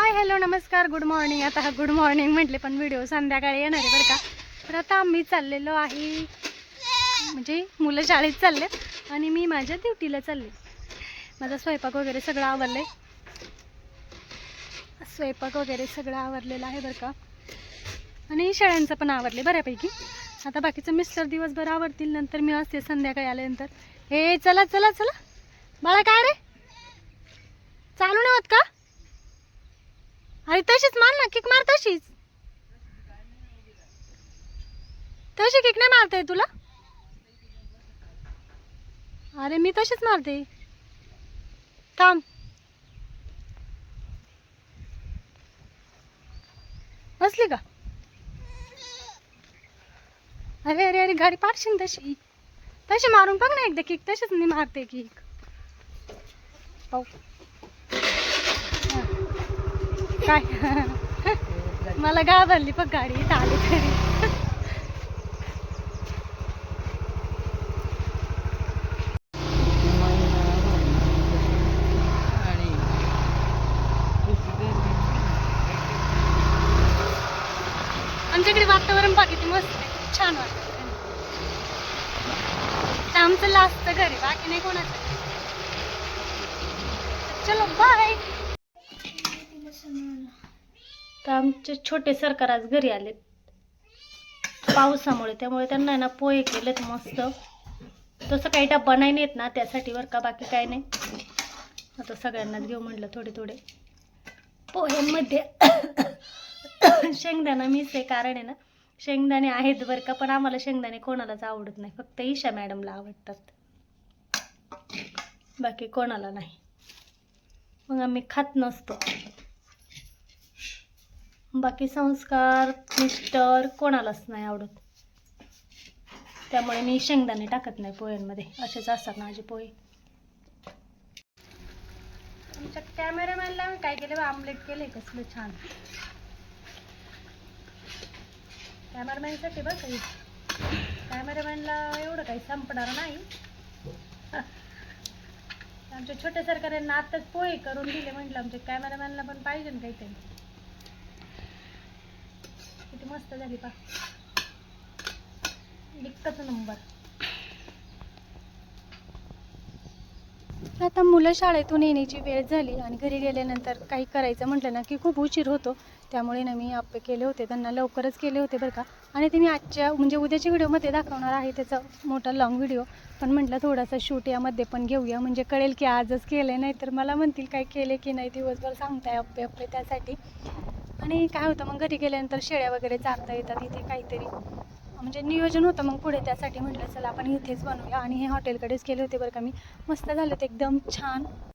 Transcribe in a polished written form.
Hi hello नमस्कार good morning. आता हा गुड मॉर्निंग म्हटले पण व्हिडिओ संध्याकाळी येणार आहे बरं का. तर आता आम्ही चाललेलो आहे, म्हणजे मुलं शाळेत चाललेत आणि मी माझ्या ड्युटीला चालले. माझा स्वयंपाक वगैरे सगळं आवरलं आहे बरं का. आणि शेळ्यांचं पण आवरले बऱ्यापैकी. आता बाकीचं मिस्टर दिवसभर आवरतील, नंतर मी असते संध्याकाळी आल्यानंतर. हे चला चला चला बाळा, काय रे चालू नाही होत का? अरे तशीच मार ना, किक मार तशीच. तशी किक नाही मारते तुला? अरे मी तशीच मारते, थांब. बसली का? अरे अरे अरे गाडी पाडशील. तशी तशी मारून बघ ना एकदा किक. तशीच मी मारते किक. पाहू काय मला घाबरली बघ गाडी इथं आली तरी. आमच्याकडे वातावरण बघ किती मस्त आहे, छान वाटतं. आमचं लास्टचं घर आहे, बाकी नाही कोणाचं. चलो बाय. तर आमचे छोटे सरकार आज घरी आलेत पावसामुळे, त्यामुळे त्यांना ना पोहे केलेत मस्त. तसं काही डब्बा नाही नेत ना, त्यासाठी बरं का, बाकी काही नाही. आता सगळ्यांनाच घेऊ म्हटलं थोडे थोडे. पोह्यांमध्ये शेंगदाणा मीच आहे, कारण आहे ना शेंगदाणे आहेत बरं का, पण आम्हाला शेंगदाणे कोणालाच आवडत नाही. फक्त ईशा मॅडमला आवडतात, बाकी कोणाला नाही. मग आम्ही खात नसतो. बाकी संस्कार मिस्टर कोणालाच नाही आवडत, त्यामुळे मी शेंगदाणे टाकत नाही पोह्यांमध्ये. असेच असतात माझे पोहे. आमच्या कॅमेरामॅनला मी काय केलं, आमलेट केले कसलं छान. कॅमेरामॅनसाठी बरं काही, कॅमेरामॅनला एवढं काही संपणार नाही. आमच्या छोट्या सरकारांना आत्ताच पोहे करून दिले, म्हटलं आमच्या कॅमेरामॅनला पण पाहिजे ना काहीतरी. किती मस्त झाली पा, एकच नंबर. आता मुलं शाळेतून येण्याची वेळ झाली आणि घरी गेल्यानंतर काही करायचं म्हटलं ना की खूप उशीर होतो. त्यामुळे ना मी आप्पे केले होते, त्यांना लवकरच केले होते बरं का. आणि ते मी आजच्या म्हणजे उद्याच्या व्हिडिओमध्ये दाखवणार आहे, त्याचा मोठा लॉंग व्हिडिओ. पण म्हटलं थोडासा शूट यामध्ये पण घेऊया, म्हणजे कळेल की आजच केले, नाही तर मला म्हणतील काय केले की नाही, दिवसभर सांगताय आप्पे आप्पे, त्यासाठी. आणि काय होतं मग घरी गेल्यानंतर शेळ्या वगैरे चारता येतात इथे, काहीतरी म्हणजे नियोजन होतं मग पुढे. त्यासाठी म्हटलं चला आपण इथेच बनवूया. आणि हे हॉटेलकडेच केले होते बरं का मी. मस्त झालं ते एकदम छान.